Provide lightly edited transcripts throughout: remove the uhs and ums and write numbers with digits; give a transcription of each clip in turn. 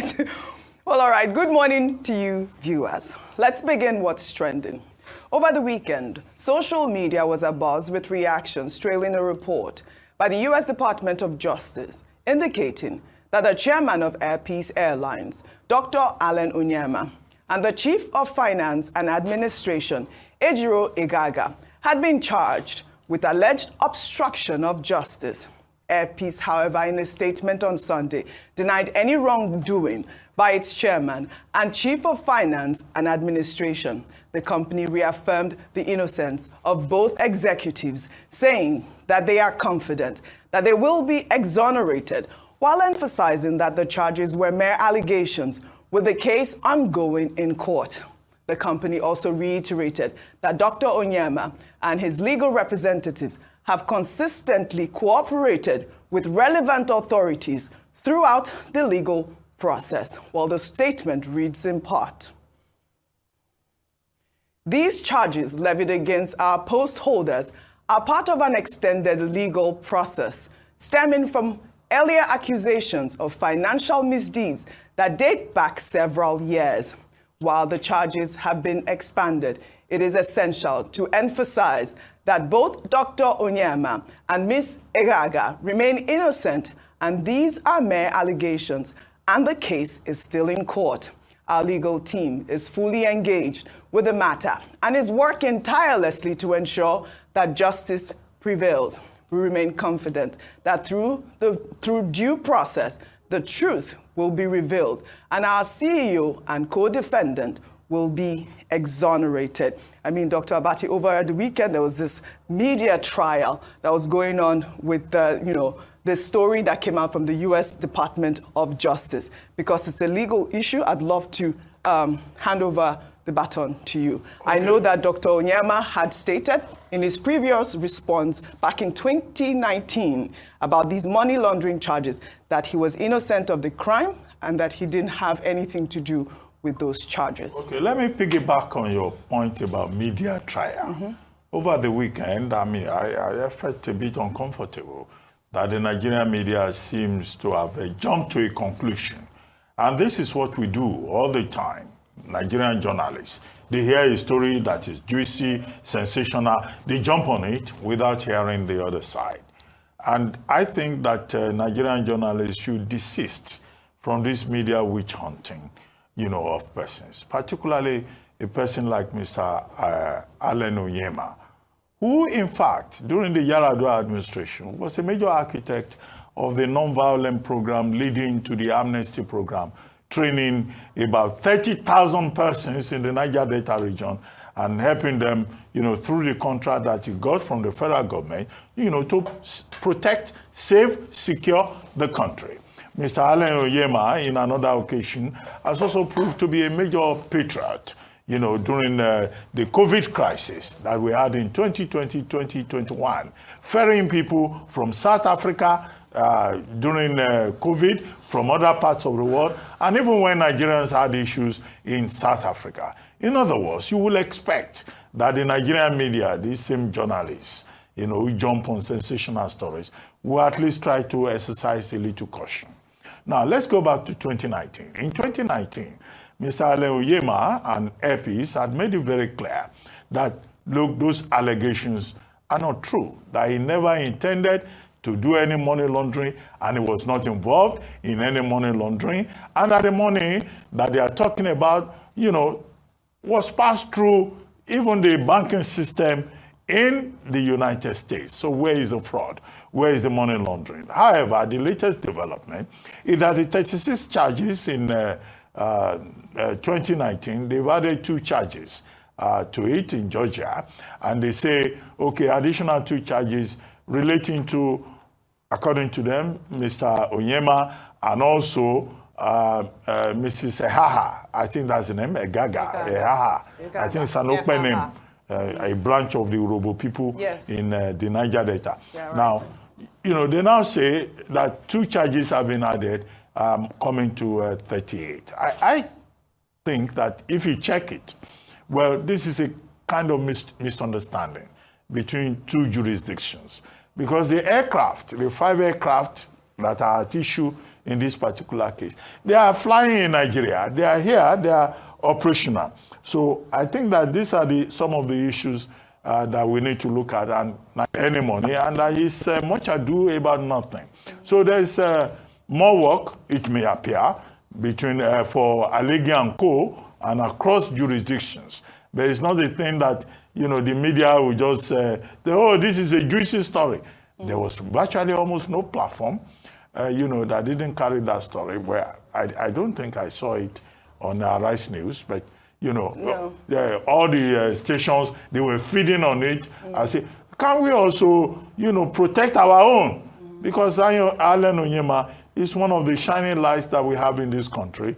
right. Well, all right. Good morning to you, viewers. Let's begin what's trending. Over the weekend, social media was abuzz with reactions trailing a report by the U.S. Department of Justice indicating that the chairman of Air Peace Airlines, Dr. Allen Onyema, and the chief of finance and administration, Ejiro Igaga, had been charged with alleged obstruction of justice. Air Peace, however, in a statement on Sunday, denied any wrongdoing by its chairman and chief of finance and administration. The company reaffirmed the innocence of both executives, saying that they are confident that they will be exonerated, while emphasizing that the charges were mere allegations, with the case ongoing in court. The company also reiterated that Dr. Onyema and his legal representatives have consistently cooperated with relevant authorities throughout the legal process, while the statement reads in part: "These charges levied against our post holders are part of an extended legal process stemming from earlier accusations of financial misdeeds that date back several years. While the charges have been expanded, it is essential to emphasize that both Dr. Onyema and Ms. Igaga remain innocent, and these are mere allegations, and the case is still in court. Our legal team is fully engaged with the matter and is working tirelessly to ensure that justice prevails. We remain confident that through due process, the truth will be revealed, and our CEO and co-defendant will be exonerated." I mean, Dr. Abati, over the weekend, there was this media trial that was going on with the story that came out from the U.S. Department of Justice. Because it's a legal issue, I'd love to hand over the baton to you. Okay. I know that Dr. Onyema had stated in his previous response back in 2019 about these money laundering charges that he was innocent of the crime and that he didn't have anything to do with those charges. Okay, let me piggyback on your point about media trial. Mm-hmm. Over the weekend, I mean, I felt a bit uncomfortable that the Nigerian media seems to have jumped to a conclusion. And this is what we do all the time. Nigerian journalists, they hear a story that is juicy, sensational, they jump on it without hearing the other side. And I think that Nigerian journalists should desist from this media witch hunting, of persons, particularly a person like Mr. Allen Onyema, who, in fact, during the Yar'Adua administration, was a major architect of the nonviolent program leading to the amnesty program, training about 30,000 persons in the Niger Delta region and helping them, through the contract that he got from the federal government, to protect, save, secure the country. Mr. Allen Onyema, in another occasion, has also proved to be a major patriot, during the COVID crisis that we had in 2020, 2021, ferrying people from South Africa during COVID, from other parts of the world, and even when Nigerians had issues in South Africa. In other words, you will expect that the Nigerian media, these same journalists, who jump on sensational stories, will at least try to exercise a little caution. Now, let's go back to 2019. In 2019, Mr. Allen Onyema and Air Peace had made it very clear that, look, those allegations are not true, that he never intended to do any money laundering, and he was not involved in any money laundering, and that the money that they are talking about, was passed through even the banking system in the United States. So where is the fraud? Where is the money laundering? However, the latest development is that the 36 charges in 2019, they've added 2 charges to it in Georgia, and they say, okay, additional 2 charges relating to, according to them, Mr. Onyema and also Mrs. Ehaha, I think that's the name, Ehaha. I think it's an open name, a branch of the Urobo people in the Niger Delta. Yeah, right. Now, they now say that 2 charges have been added, coming to 38. I think that if you check it, well, this is a kind of misunderstanding between 2 jurisdictions, because the aircraft, the 5 aircraft that are at issue in this particular case. They are flying in Nigeria. They are here. They are operational. So I think that these are some of the issues that we need to look at, and not any money, and there is much ado about nothing. So there's more work, it may appear, between for Alegi and Co. and across jurisdictions. But it's not a thing that, you know, the media will just say, oh, this is a juicy story. There was virtually almost no platform, you know, that didn't carry that story. Where I don't think I saw it on Rice News, but, you know, all the stations, they were feeding on it. I say, can we also, you know, protect our own? Because Allen Onyema is one of the shining lights that we have in this country,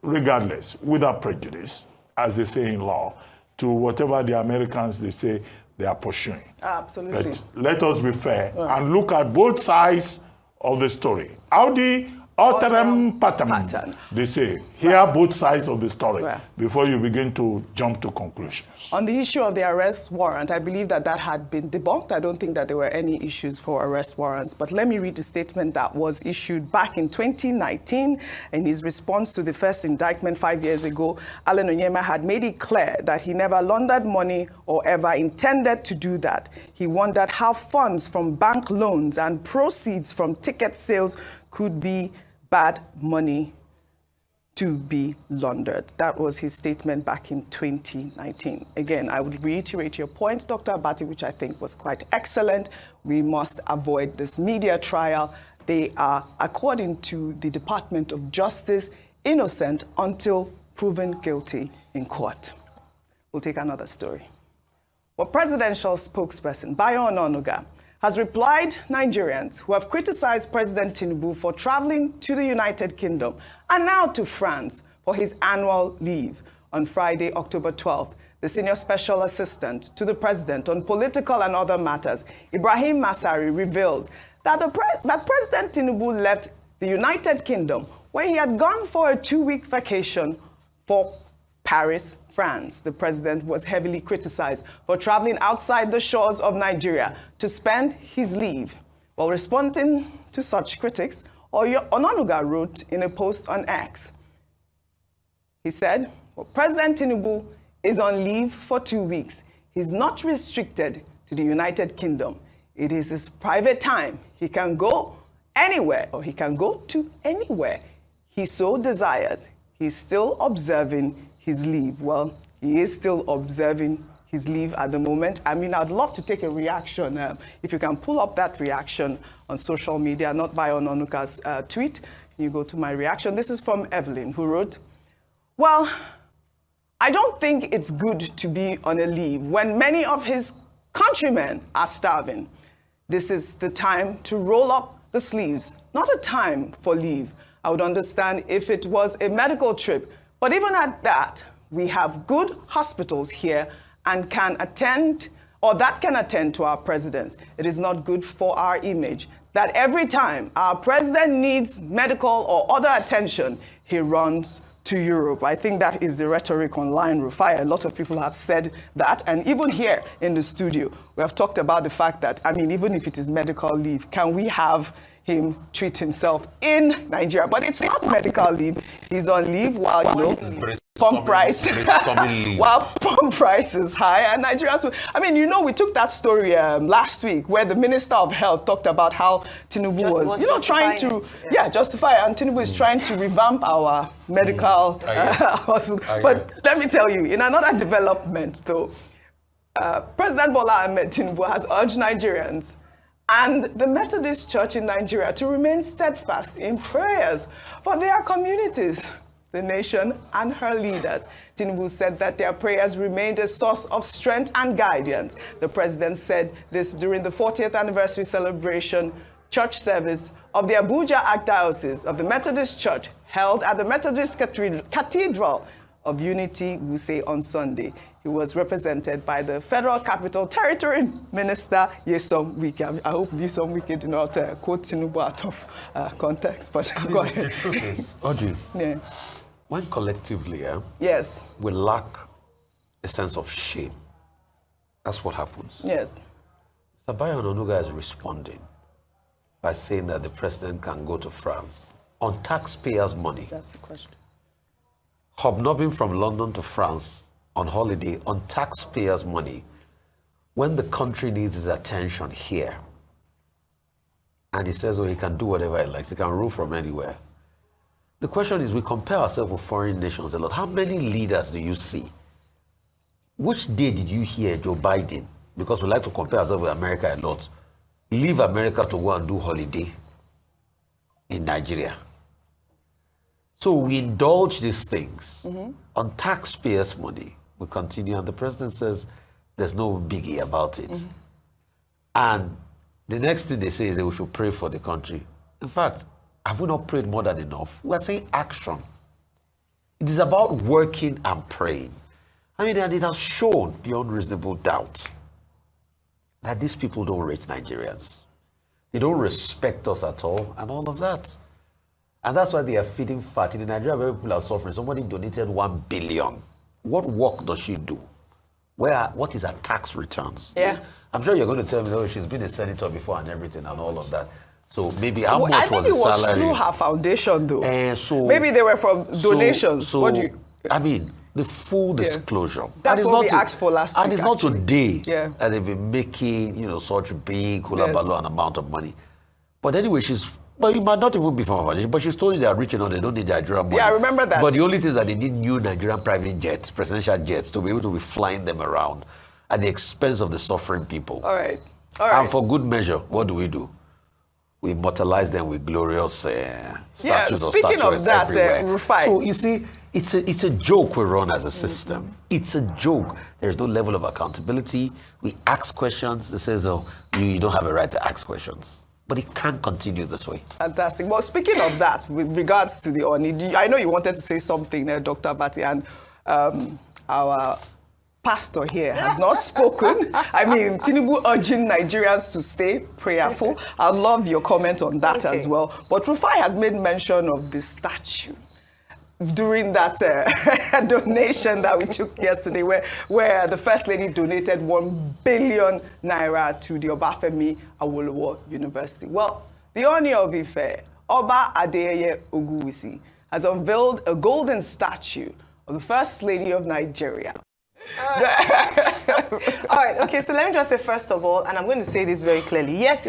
regardless, without prejudice, as they say in law, to whatever the Americans, they say, they are pursuing. Absolutely. But let us be fair and look at both sides of the story. Audi alteram pattern, they say. Hear both sides of the story before you begin to jump to conclusions. On the issue of the arrest warrant, I believe that had been debunked. I don't think that there were any issues for arrest warrants. But let me read the statement that was issued back in 2019. In his response to the first indictment 5 years ago, Allen Onyema had made it clear that he never laundered money or ever intended to do that. He wondered how funds from bank loans and proceeds from ticket sales could be bad money to be laundered. That was his statement back in 2019. Again, I would reiterate your point, Dr. Abati, which I think was quite excellent. We must avoid this media trial. They are, according to the Department of Justice, innocent until proven guilty in court. We'll take another story. Well, presidential spokesperson Bayo Ononuga has replied Nigerians who have criticized President Tinubu for traveling to the United Kingdom and now to France for his annual leave. On Friday, October 12th, the senior special assistant to the president on political and other matters, Ibrahim Masari, revealed that, President Tinubu left the United Kingdom where he had gone for a 2-week vacation for Paris, France. The president was heavily criticized for traveling outside the shores of Nigeria to spend his leave. While responding to such critics, Ononuga wrote in a post on X. He said, well, President Tinubu is on leave for 2 weeks. He's not restricted to the United Kingdom. It is his private time. He can go anywhere, or he can go to anywhere he so desires. He's still observing his leave. Well, he is still observing his leave at the moment. I mean, I'd love to take a reaction. If you can pull up that reaction on social media, not by Ononuga's tweet, you go to my reaction. This is from Evelyn, who wrote, well, I don't think it's good to be on a leave when many of his countrymen are starving. This is the time to roll up the sleeves, not a time for leave. I would understand if it was a medical trip, but even at that, we have good hospitals here and can attend to our presidents. It is not good for our image that every time our president needs medical or other attention, he runs to Europe. I think that is the rhetoric online, Rufai. A lot of people have said that. And even here in the studio, we have talked about the fact that, I mean, even if it is medical leave, can we have him treat himself in Nigeria? But it's not medical leave. He's on leave while, you know, pump price is high, and Nigerians. I mean, you know, we took that story last week where the Minister of Health talked about how Tinubu was, you know, trying to justify it, and Tinubu is trying to revamp our medical hospital. But let me tell you, in another development, though, President Bola Ahmed Tinubu has urged Nigerians and the Methodist Church in Nigeria to remain steadfast in prayers for their communities, the nation, and her leaders. Tinubu said that their prayers remained a source of strength and guidance. The president said this during the 40th anniversary celebration church service of the Abuja Archdiocese of the Methodist Church held at the Methodist Cathedral of Unity, Wuse, on Sunday. He was represented by the Federal Capital Territory Minister, Nyesom Wike. I hope Nyesom Wike did not quote Tinubu out of context, but go ahead. The truth is, Audrey, when collectively we lack a sense of shame, that's what happens. Yes. Bayo Ononuga is responding by saying that the president can go to France on taxpayers' money. That's the question. Hobnobbing from London to France on holiday on taxpayers' money when the country needs his attention here. And he says, oh, he can do whatever he likes. He can rule from anywhere. The question is, we compare ourselves with foreign nations a lot. How many leaders do you see? Which day did you hear Joe Biden, because we like to compare ourselves with America a lot, leave America to go and do holiday in Nigeria? So we indulge these things on taxpayers' money. We continue, and the president says there's no biggie about it. And the next thing they say is that we should pray for the country. In fact, have we not prayed more than enough? We are saying action. It is about working and praying. I mean, and it has shown beyond reasonable doubt that these people don't rate Nigerians. They don't respect us at all, and all of that. And that's why they are feeding fat. In Nigeria, where people are suffering, somebody donated 1 billion. What work does she do? What is her tax returns? Yeah. I'm sure you're going to tell me, oh, she's been a senator before and everything and all of that. So maybe how much was the salary? I think it was through her foundation, though. So maybe they were from donations. So I mean, the full disclosure. That's what we asked for last week. And it's not today that they've been making, such big hula balloon amount of money. But anyway, but you might not even be from a foundation, but she's told you they are rich enough, they don't need Nigerian money. Yeah, I remember that. But the only thing is that they need new Nigerian private jets, presidential jets, to be able to be flying them around at the expense of the suffering people. All right. And for good measure, what do? We immortalize them with glorious statues of speaking of that, Rufai. So you see, it's a joke we run as a system. It's a joke. There's no level of accountability. We ask questions. It says, oh, you don't have a right to ask questions. But it can't continue this way. Fantastic. Well, speaking of that, with regards to the Oni, I know you wanted to say something there, Dr. Bati, and our pastor here has not spoken. I mean, Tinubu urging Nigerians to stay prayerful. I love your comment on that as well. But Rufai has made mention of the statue during that donation that we took yesterday, where the First Lady donated 1 billion naira to the Obafemi Awolowo University. Well, the Oni of Ife, Oba Adeyeye Oguwusi, has unveiled a golden statue of the First Lady of Nigeria. All right, okay, so let me just say first of all, and I'm going to say this very clearly. Yes.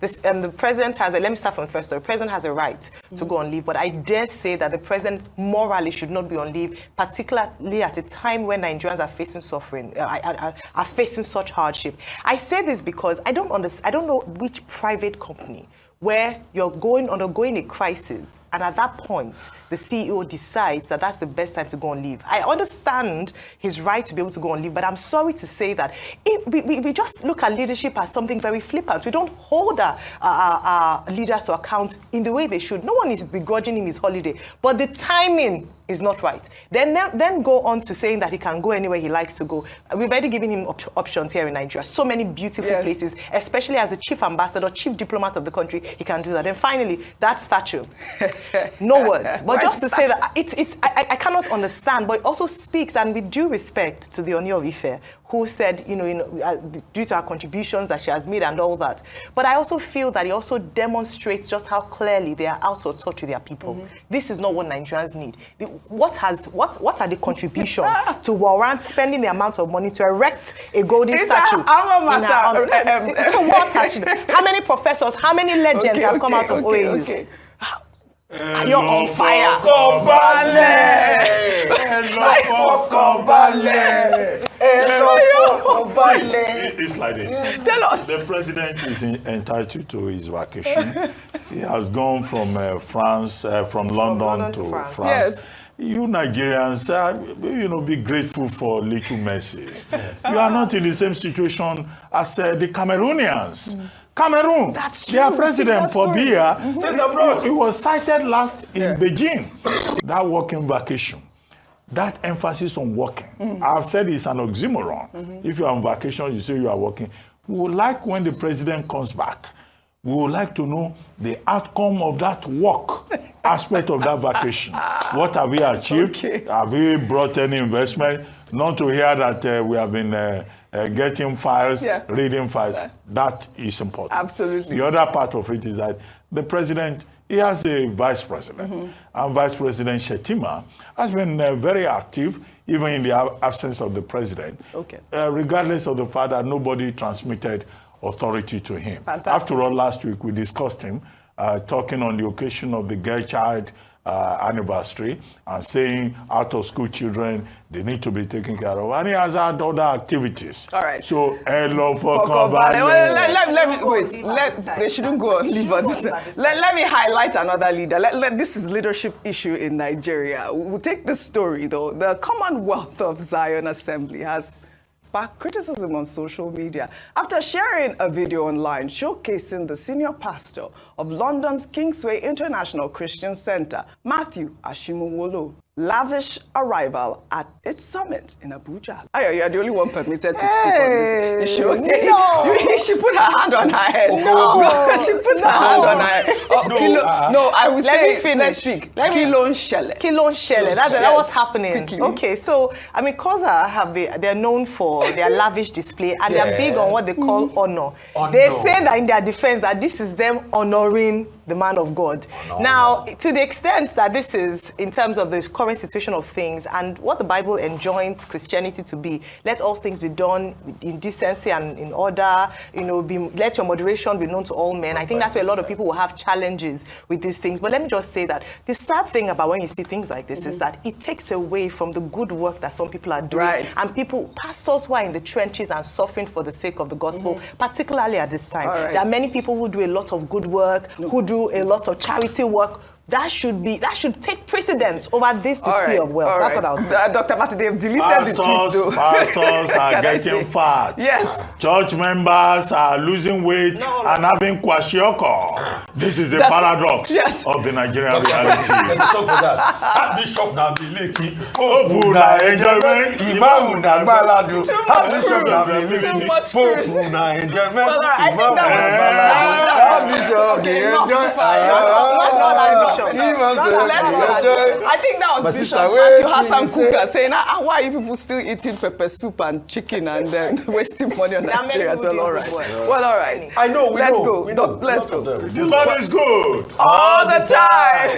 The president has let me start from first. The president has a right to go on leave, but I dare say that the president morally should not be on leave, particularly at a time when Nigerians are facing suffering, are facing such hardship. I say this because I don't know which private company where you're undergoing a crisis, and at that point, the CEO decides that that's the best time to go on leave. I understand his right to be able to go on leave, but I'm sorry to say that we just look at leadership as something very flippant. We don't hold our leaders to account in the way they should. No one is begrudging him his holiday, but the timing is not right. Then go on to saying that he can go anywhere he likes to go. We've already given him options here in Nigeria. So many beautiful places, especially as the chief ambassador, chief diplomat of the country, he can do that. And finally, that statue. No words. But just to say that I cannot understand, but it also speaks, and with due respect to the Oni of Ife, who said, due to her contributions that she has made and all that. But I also feel that it also demonstrates just how clearly they are out of touch with their people. This is not what Nigerians need. What are the contributions to warrant spending the amount of money to erect a golden statue? So what has she done? How many professors, how many legends have come out of OAU? You're on fire. It's like this. Tell us. The president is entitled to his vacation. He has gone from from London to France. Yes. You Nigerians, be grateful for little mercies. You are not in the same situation as the Cameroonians. Cameroon, their president for Biya, he was cited last in Beijing. That working vacation, that emphasis on working. I've said it's an oxymoron. If you're on vacation, you say you are working. We would like, when the president comes back, we would like to know the outcome of that work aspect of that vacation. What have we achieved? Have we brought any investment? Not to hear that we have been getting files, reading files. That is important. Absolutely. The other part of it is that the president he has a vice president. And Vice President Shetima has been very active, even in the absence of the president, regardless of the fact that nobody transmitted authority to him. Fantastic. After all, last week we discussed him talking on the occasion of the girl child anniversary and saying out-of-school children, they need to be taken care of. And he has had other activities. All right. So, hello for they shouldn't go on leave on this. Let me highlight another leader. This is leadership issue in Nigeria. We'll take this story, though. The Commonwealth of Zion Assembly has sparked criticism on social media after sharing a video online showcasing the senior pastor of London's Kingsway International Christian Center, Matthew Ashimuwolo, lavish arrival at its summit in Abuja. You're the only one permitted to speak on this issue. Okay? No. She put her hand on her head. No. She put her hand on her head. I will Let say, me finish. let's speak. Kilon Shele. That's what's happening. Quickly. Okay, so, I mean, Koza they're known for their lavish display, and they're big on what they call honor. They say that in their defense that this is them honoring the man of God. Now, to the extent that this is in terms of the current situation of things and what the Bible enjoins Christianity to be, let all things be done in decency and in order, let your moderation be known to all men. I think that's where a lot of people will have challenges with these things. But let me just say that the sad thing about when you see things like this is that it takes away from the good work that some people are doing. Right. And pastors who are in the trenches and suffering for the sake of the gospel, particularly at this time. Right. There are many people who do a lot of good work, who do a lot of charity work. That should take precedence over this display of wealth. That's what I would say. Dr. Martin, they've deleted the tweets, though. Pastors are getting fat. Yes. Church members are losing weight and having kwashiorkor. This is the paradox of the Nigerian reality. There's a song for that. Bishop na bileki, Pope na enjoyment, Imam na gbaladu. Too much cruise. Pope na enjoyment, Well, I think Imam na gbaladu. I think that was Bishop Matthew Hassan Kuka saying, why are you people still eating pepper soup and chicken and then wasting money on Nigeria? Well, all right. Well, all right. I know. Let's go. Let's go. The Lord is good all the time.